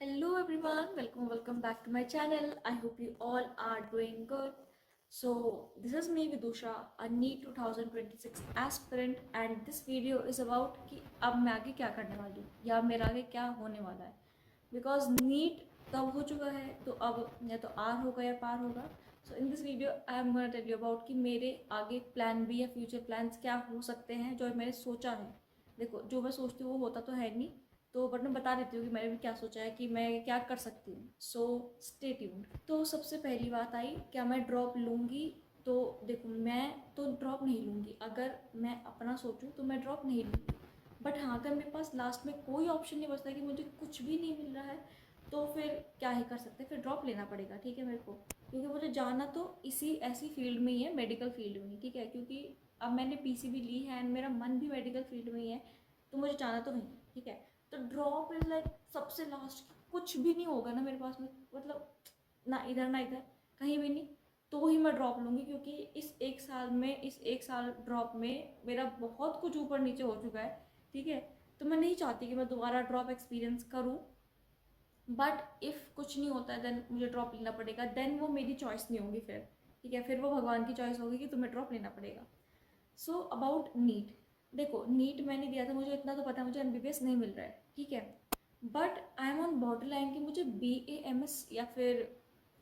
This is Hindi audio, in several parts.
Hello everyone, welcome back to my channel. I hope you all are doing good. So this is me Vidusha, a NEET 2026 aspirant, and this video is about कि अब मैं आगे क्या करने वाली हूँ या मेरा आगे क्या होने वाला है. Because NEET तब हो चुका है तो अब या तो आर होगा या पार होगा. So in this video I am gonna tell you about कि मेरे आगे प्लान बी या फ्यूचर प्लान्स क्या हो सकते हैं जो मैंने सोचा है. देखो, जो मैं सोचती हूँ वो होता तो है नहीं, तो बट मैं बता देती हूँ कि मैंने भी क्या सोचा है कि मैं क्या कर सकती हूँ. So stay tuned. तो सबसे पहली बात आई, क्या मैं ड्रॉप लूँगी? तो देखो, मैं तो ड्रॉप नहीं लूँगी. अगर मैं अपना सोचूं तो मैं ड्रॉप नहीं लूँगी. बट हाँ, अगर मेरे पास लास्ट में कोई ऑप्शन नहीं बचता कि मुझे कुछ भी नहीं मिल रहा है, तो फिर क्या ही कर सकते हैं, फिर ड्रॉप लेना पड़ेगा. ठीक है मेरे को, क्योंकि मुझे जाना तो इसी ऐसी फील्ड में ही है, मेडिकल फील्ड में ही. ठीक है, क्योंकि अब मैंने पीसीबी ली है एंड मेरा मन भी मेडिकल फील्ड में ही है, तो मुझे जाना तो नहीं. ठीक है, तो ड्रॉप इज लाइक सबसे लास्ट. कुछ भी नहीं होगा ना मेरे पास में, मतलब ना इधर ना इधर, कहीं भी नहीं, तो ही मैं ड्रॉप लूँगी. क्योंकि इस एक साल ड्रॉप में मेरा बहुत कुछ ऊपर नीचे हो चुका है. ठीक है, तो मैं नहीं चाहती कि मैं दोबारा ड्रॉप एक्सपीरियंस करूँ. बट इफ़ कुछ नहीं होता है देन मुझे ड्रॉप लेना पड़ेगा. देन वो मेरी चॉइस नहीं होगी फिर. ठीक है, फिर वो भगवान की चॉइस होगी कि तुम्हें ड्रॉप लेना पड़ेगा. सो अबाउट नीट, देखो नीट मैंने दिया था, मुझे इतना तो पता है मुझे एमबीबीएस नहीं मिल रहा है. ठीक है, but I am on border line कि मुझे BAMS या फिर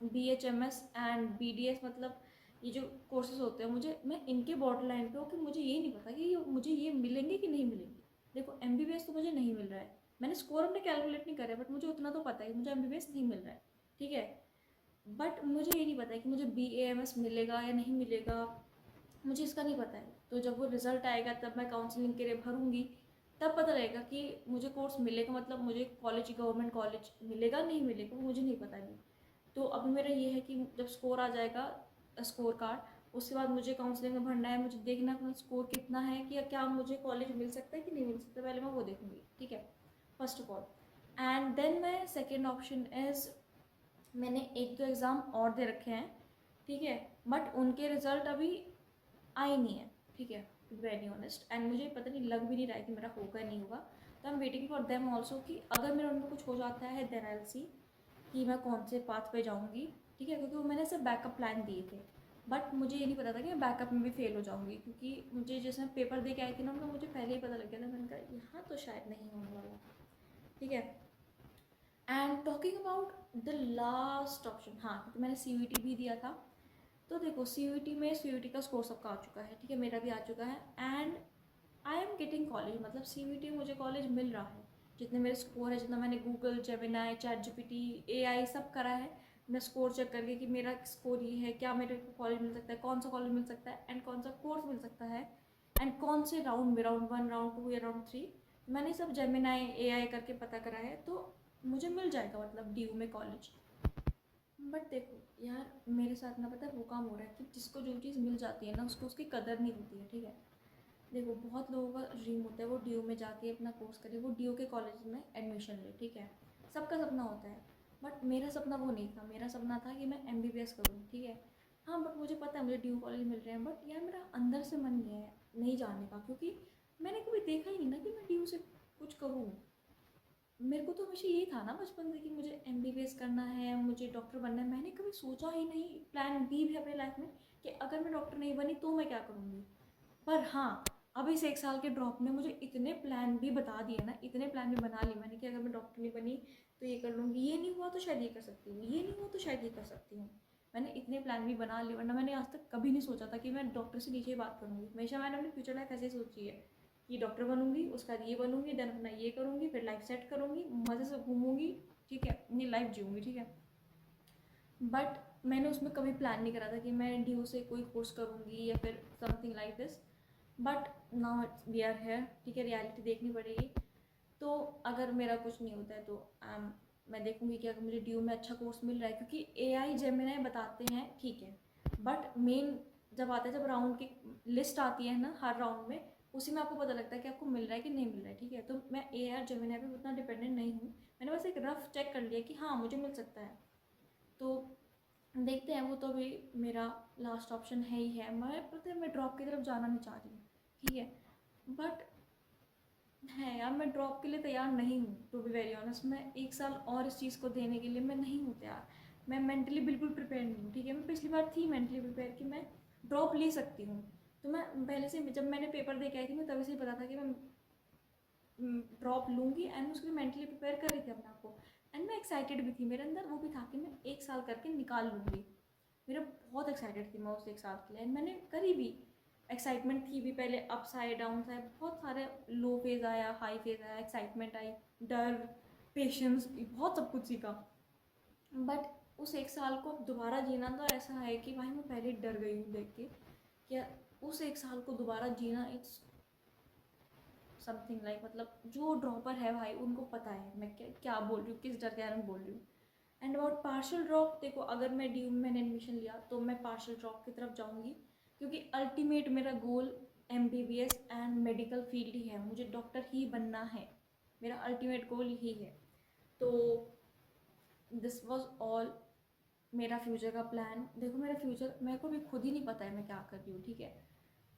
BHMS एंड BDS, मतलब ये जो कोर्सेज होते हैं, मुझे मैं इनके बॉर्डर लाइन पे हूँ कि मुझे ये नहीं पता कि मुझे ये मिलेंगे कि नहीं मिलेंगे. देखो, एमबीबीएस तो मुझे नहीं मिल रहा है, मैंने स्कोर अपने कैलकुलेट नहीं करे, बट मुझे उतना तो पता है कि मुझे एमबीबीएस नहीं मिल रहा है. ठीक है, बट मुझे ये नहीं पता है कि मुझे BAMS मिलेगा या नहीं मिलेगा, मुझे इसका नहीं पता है. तो जब वो रिज़ल्ट आएगा तब मैं काउंसलिंग के लिए भरूंगी, तब पता लगेगा कि मुझे कोर्स मिलेगा, मतलब मुझे कॉलेज, गवर्नमेंट कॉलेज मिलेगा नहीं मिलेगा, वो मुझे नहीं पता नहीं. तो अभी मेरा ये है कि जब स्कोर आ जाएगा, स्कोर कार्ड, उसके बाद मुझे काउंसलिंग में भरना है, मुझे देखना है स्कोर कितना है कि क्या मुझे कॉलेज मिल सकता है कि नहीं मिल सकता, पहले मैं वो देखूंगी. ठीक है, first of all. And then my second option is, मैंने एक दो एग्ज़ाम और दे रखे हैं. ठीक है, बट उनके रिज़ल्ट अभी आई नहीं है. ठीक है, वेरी ऑनेस्ट, एंड मुझे पता नहीं, लग भी नहीं रहा है कि मेरा होगा नहीं होगा. तो I am waiting for them also कि अगर मेरा उनमें कुछ हो जाता है देन आई विल सी कि मैं कौन से पाथ पे जाऊँगी. ठीक है, क्योंकि वो मैंने सिर्फ बैकअप प्लान दिए थे, बट मुझे ये नहीं पता था कि मैं बैकअप में भी फेल हो जाऊँगी. क्योंकि मुझे जैसे मैं पेपर दे के आई थी ना, उनका मुझे पहले ही पता लग गया था. मैंने कहा यहाँ तो शायद नहीं होने वाला. ठीक है, and talking about the last option, हाँ, क्योंकि मैंने CVT भी दिया था. तो देखो, CVT का स्कोर सबका आ चुका है. ठीक है, मेरा भी आ चुका है, and I am getting college, मतलब CVT में मुझे कॉलेज मिल रहा है. जितने मेरे स्कोर है, जितना मैंने गूगल, जेमिनाई, ChatGPT, AI सब करा है, मैं स्कोर चेक करके कि मेरा स्कोर ये है, क्या मेरे को कॉलेज मिल सकता है, कौन सा कॉलेज मिल सकता है, एंड कौन सा कोर्स मिल सकता है, एंड कौन से राउंड में, राउंड 1, राउंड 2 या राउंड 3, मैंने सब जेमिनाई, AI करके पता करा है. तो मुझे मिल जाएगा, मतलब DU में कॉलेज. बट देखो यार, मेरे साथ ना पता है वो काम हो रहा है कि जिसको जो चीज़ मिल जाती है ना, उसको उसकी कदर नहीं होती है. ठीक है, देखो, बहुत लोगों का ड्रीम होता है वो DU में जाके अपना कोर्स करे, वो DU के कॉलेज में एडमिशन ले. ठीक है, सबका सपना होता है, बट मेरा सपना वो नहीं था. मेरा सपना था कि मैं MBBS करूँ. ठीक है, हाँ, बट मुझे पता है मुझे DU कॉलेज मिल रहे हैं, बट यार मेरा अंदर से मन नहीं है नहीं जाने का, क्योंकि मैंने कभी देखा ही नहीं ना कि मैं DU से कुछ करूँ. मेरे को तो हमेशा ये था ना बचपन से कि मुझे MBBS करना है, मुझे डॉक्टर बनना है. मैंने कभी सोचा ही नहीं, प्लान बी भी अपनी लाइफ में, कि अगर मैं डॉक्टर नहीं बनी तो मैं क्या करूँगी. पर हाँ, अब इस एक साल के ड्रॉप ने मुझे इतने प्लान भी बता दिए ना, इतने प्लान भी बना लिए मैंने कि अगर मैं डॉक्टर नहीं बनी तो ये कर लूँगी, ये नहीं हुआ तो शायद ये कर सकती हूँ, ये नहीं हुआ तो शायद ये कर सकती हूँ. मैंने इतने प्लान भी बना लिए, वरना मैंने आज तक कभी नहीं सोचा था कि मैं डॉक्टर से नीचे ही बात करूँगी. हमेशा मैंने अपनी फ्यूचर लाइफ ऐसे ही सोची है कि डॉक्टर बनूंगी, उसके बाद ये बनूंगी, देन अपना ये करूँगी, फिर लाइफ सेट करूँगी, मज़े से घूमूंगी. ठीक है, अपनी लाइफ जीऊँगी. ठीक है, बट मैंने उसमें कभी प्लान नहीं करा था कि मैं DU से कोई कोर्स करूँगी या फिर something like this. But now it's we are here. ठीक है, रियलिटी देखनी पड़ेगी. तो अगर मेरा कुछ नहीं होता है तो मैं देखूँगी कि अगर मुझे DU में अच्छा कोर्स मिल रहा है, क्योंकि AI जेमिनाई बताते हैं. ठीक है, बट मेन जब आता है, जब राउंड की लिस्ट आती है ना हर राउंड में, उसी में आपको पता लगता है कि आपको मिल रहा है कि नहीं मिल रहा है. ठीक है, तो मैं AI और जेमिनाई पे उतना डिपेंडेंट नहीं हूँ. मैंने बस एक रफ चेक कर लिया कि हाँ मुझे मिल सकता है. तो देखते हैं, वो तो अभी मेरा लास्ट ऑप्शन है ही है. मैं पता है मैं ड्रॉप की तरफ जाना नहीं चाह रही हूँ. ठीक है, बट है यार, मैं ड्रॉप के लिए तैयार नहीं हूँ टू बी वेरी ऑनेस्ट। मैं 1 साल और इस चीज़ को देने के लिए मैं नहीं हूँ तैयार। मैं मेंटली बिल्कुल प्रिपेयर नहीं हूँ, ठीक है। मैं पिछली बार थी मेंटली प्रिपेयर कि मैं ड्रॉप ले सकती हूँ। तो मैं पहले से, जब मैंने पेपर दे के आई थी, मैं तभी से ही पता था कि मैं ड्रॉप लूँगी, एंड उसके लिए मेंटली प्रिपेयर कर रही थी अपने आप को। एंड मैं एक्साइटेड भी थी, मेरे अंदर वो भी था कि मैं 1 साल करके निकाल लूँगी। मेरा बहुत एक्साइटेड थी मैं उस 1 साल के लिए, एंड मैंने करी भी। एक्साइटमेंट थी भी, पहले अप्स आए, डाउन्स आए, बहुत सारे लो फेज़ आया, हाई फेज़ आया, एक्साइटमेंट आई, डर, पेशेंस, बहुत सब कुछ सीखा। बट उस 1 साल को अब दोबारा जीना तो ऐसा है कि भाई मैं पहले डर गई हूँ देख के, क्या उस 1 साल को दोबारा जीना, इट्स समथिंग लाइक, मतलब जो ड्रॉपर है भाई उनको पता है मैं क्या क्या बोल रही हूँ, किस डर के बारे में बोल रही हूँ। एंड अबाउट पार्शियल ड्रॉप, देखो अगर मैं डी में मैंने एडमिशन लिया तो मैं पार्शियल ड्रॉप की तरफ जाऊँगी, क्योंकि अल्टीमेट मेरा गोल MBBS एंड मेडिकल फील्ड ही है, मुझे डॉक्टर ही बनना है, मेरा अल्टीमेट गोल यही है। तो दिस वॉज ऑल मेरा फ्यूचर का प्लान। देखो मेरा फ्यूचर मेरे को भी खुद ही नहीं पता है मैं क्या कर रही हूँ, ठीक है।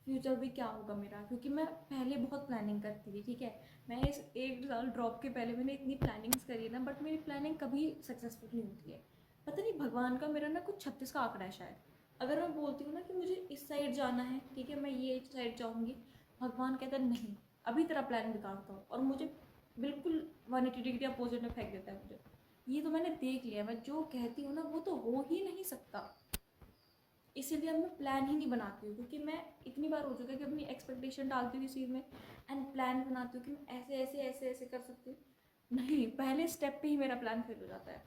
फ्यूचर भी क्या होगा मेरा, क्योंकि मैं पहले बहुत प्लानिंग करती थी, ठीक है। मैं इस 1 साल ड्रॉप के पहले मैंने इतनी प्लानिंग्स करी ना, बट मेरी प्लानिंग कभी सक्सेसफुल नहीं होती है। पता नहीं भगवान का, मेरा ना कुछ 36 का आंकड़ा है शायद। अगर मैं बोलती हूँ ना कि मुझे इस साइड जाना है, ठीक है, मैं ये साइड जाऊँगी, भगवान कहता है नहीं, अभी तेरा प्लान बिगाड़ता हूँ, और मुझे बिल्कुल 180 डिग्री अपोजिट में फेंक देता है मुझे। ये तो मैंने देख लिया, मैं जो कहती हूँ ना वो तो हो ही नहीं सकता। इसीलिए अब मैं प्लान ही नहीं बनाती हूँ, क्योंकि मैं इतनी बार हो चुका है कि अपनी एक्सपेक्टेशन डालती हूँ इस चीज़ में, एंड प्लान बनाती हूँ कि मैं ऐसे ऐसे ऐसे ऐसे कर सकती हूँ। नहीं, पहले स्टेप पे ही मेरा प्लान फेल हो जाता है।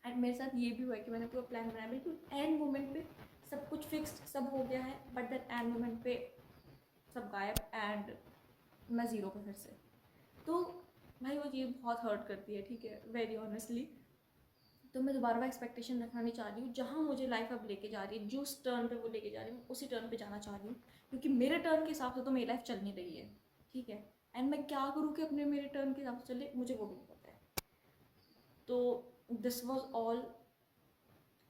एंड मेरे साथ ये भी हुआ है कि मैंने पूरा प्लान बनाया, बिल्कुल एंड मोमेंट पे सब कुछ फिक्स्ड, सब हो गया है, बट देन एंड मोमेंट पे सब गायब, एंड मैं ज़ीरो पे फिर से। तो भाई वो चीज़ बहुत हर्ट करती है, ठीक है, वेरी ऑनेस्टली। तो मैं दोबारा एक्सपेक्टेशन रखना नहीं चाह रही हूँ। जहाँ मुझे लाइफ अब लेके जा रही है, जो टर्न पे वो लेके जा रही हूँ, उसी टर्न पे जाना चाह रही हूँ, क्योंकि मेरे टर्न के हिसाब से तो मेरी लाइफ चल नहीं रही है, ठीक है। एंड मैं क्या करूँ कि अपने मेरे टर्न के हिसाब से चले, मुझे वो भी नहीं पता है। तो दिस वॉज ऑल,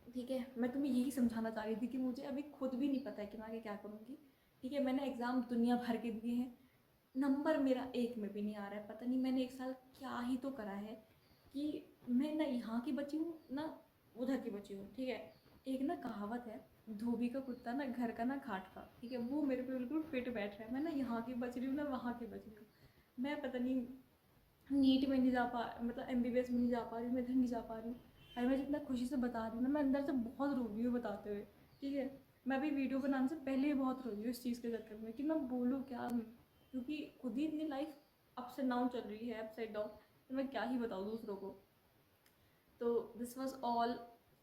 ठीक है। मैं तुम्हें यही समझाना चाह रही थी कि मुझे अभी खुद भी नहीं पता है कि मैं आगे क्या करूँगी, ठीक है। मैंने एग्ज़ाम दुनिया भर के दिए हैं, नंबर मेरा एक में भी नहीं आ रहा है। पता नहीं मैंने 1 साल क्या ही तो करा है कि मैं ना यहाँ की बची हूँ ना उधर की बची हूँ, ठीक है। एक ना कहावत है, धोबी का कुत्ता ना घर का ना घाट का, ठीक है, वो मेरे पे बिल्कुल फिट बैठ रहा है। मैं ना यहाँ की बच रही हूँ ना वहाँ की बच रही हूँ। मैं पता नहीं नीट में नहीं जा पा, मतलब MBBS में नहीं जा पा रही हूँ, मैं इधर नहीं जा पा रही हूँ। अरे मैं जितना खुशी से बता रही हूँ ना, मैं अंदर से बहुत रो रही हूँ बताते हुए, ठीक है। मैं अभी वीडियो बनाने से पहले ही बहुत रो रही हूँ इस चीज़ के चक्कर में कि मैं बोलूँ क्या, क्योंकि खुद ही इतनी लाइफ अप्स एंड डाउन चल रही है, अपसाइड डाउन, तो मैं क्या ही बताऊँ दूसरों को। तो दिस वॉज ऑल,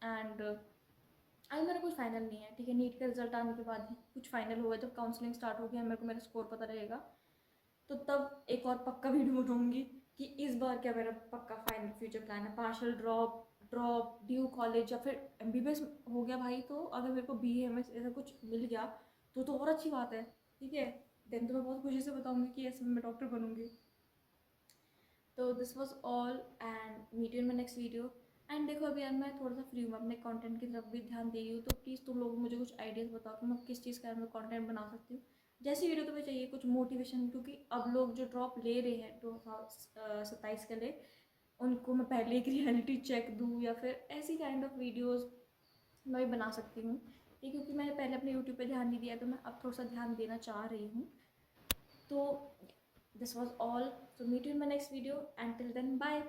एंड अभी मेरा कुछ फाइनल नहीं है, ठीक है। नीट का रिजल्ट आने के बाद ही कुछ फाइनल होगा, जब काउंसलिंग स्टार्ट हो गया, मेरे को मेरा स्कोर पता रहेगा, तो तब एक और पक्का वीडियो बनाऊंगी कि इस बार क्या मेरा पक्का फाइनल फ्यूचर प्लान है। पार्शल ड्रॉप, ड्यू कॉलेज, या फिर MBBS हो गया भाई, तो अगर मेरे को BAMS ऐसा कुछ मिल गया तो और अच्छी बात है, ठीक है। देन तो मैं बहुत खुशी से बताऊंगी कि ऐसे मैं डॉक्टर बनूंगी। तो this was all, and meet you in my next video. And देखो अभी यार मैं थोड़ा सा फ्री हूँ, मैं अपने कंटेंट की तरफ भी ध्यान दे रही हूँ, तो प्लीज़ तुम लोग मुझे कुछ आइडियाज़ बताओ कि मैं किस चीज़ का मैं कंटेंट बना सकती हूँ। जैसी वीडियो तुम्हें चाहिए, कुछ मोटिवेशन, क्योंकि अब लोग जो ड्रॉप ले रहे हैं 2027 के लिए, उनको मैं पहले एक रियलिटी चेक दूँ, या फिर ऐसी काइंड ऑफ वीडियोज़ मैं भी बना सकती हूँ, ठीक, क्योंकि मैंने पहले अपने यूट्यूब पे ध्यान नहीं दिया, तो मैं अब थोड़ा सा ध्यान देना चाह रही हूँ। तो this was all, so meet you in my next video. Until then, bye.